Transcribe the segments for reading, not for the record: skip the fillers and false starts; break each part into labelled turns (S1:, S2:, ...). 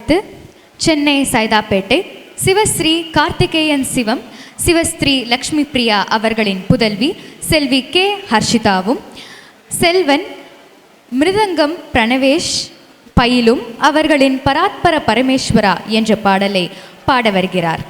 S1: அடுத்து சென்னை சைதாப்பேட்டை சிவஸ்ரீ கார்த்திகேயன் சிவம் சிவஸ்ரீ லக்ஷ்மி பிரியா அவர்களின் புதல்வி செல்வி கே ஹர்ஷிதாவும், செல்வன் மிருதங்கம் பிரணவேஷ் பயிலும் அவர்களின் பராத்பர பரமேஸ்வரா என்ற பாடலை பாட வருகிறார்.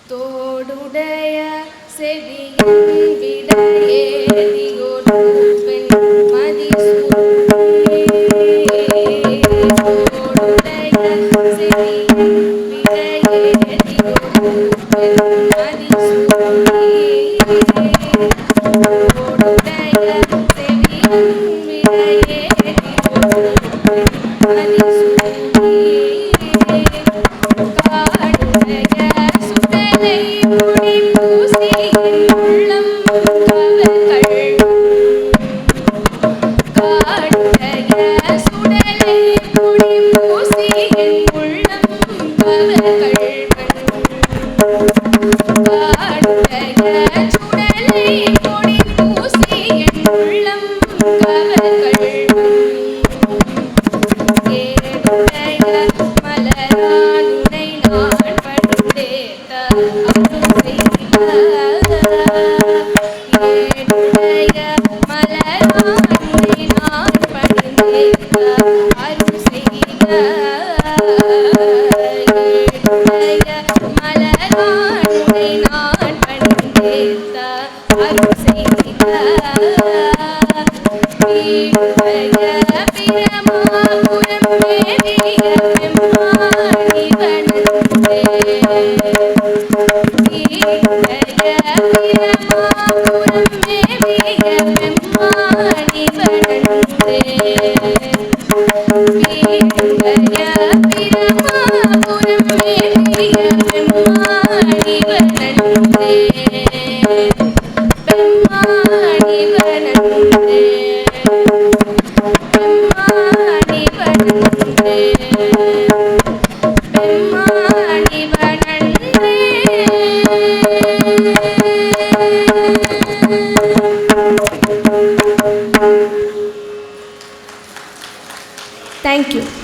S2: தோடுடைய செவியின் விடையேறியொரு பெண் மதிசூடி தோடுடைய செவியின் விடையேறியொரு பெண் மதிசூடி தோடுடைய செவியின் விடையேறியொரு பெண் மதிசூடி காடுடைய சுடலை முடி பூசியின் உள்ளம் கவர்கள் காடுடைய சுடலை முடி பூசியின் உள்ளம் கவர்கள் காடுடைய சுடலை முடி பூசியின் உள்ளம் கவர்கள் ஏடுடைய மலரானுனை நான் படுத்தேத்த அருள் செய்க ஏடுடைய மலரானுனை நான் படுத்தேத்த அருள் செய்க ஏடுடைய மலரானுனை நான் படுத்தேத்த அருள் செய்க வீடுடைய பிரமாபுரம் மேவிய பெம்மானி வனந்தே வீடுடைய பிரமாபுரம் மேவிய பெம்மானி வனந்தே வீடுடைய பிரமாபுரம் மேவிய பெம்மானி வனந்தே பெம்மானி வனந்தே பெம்மானி வனந்தே பெம்மானி வனந்தே. Thank you.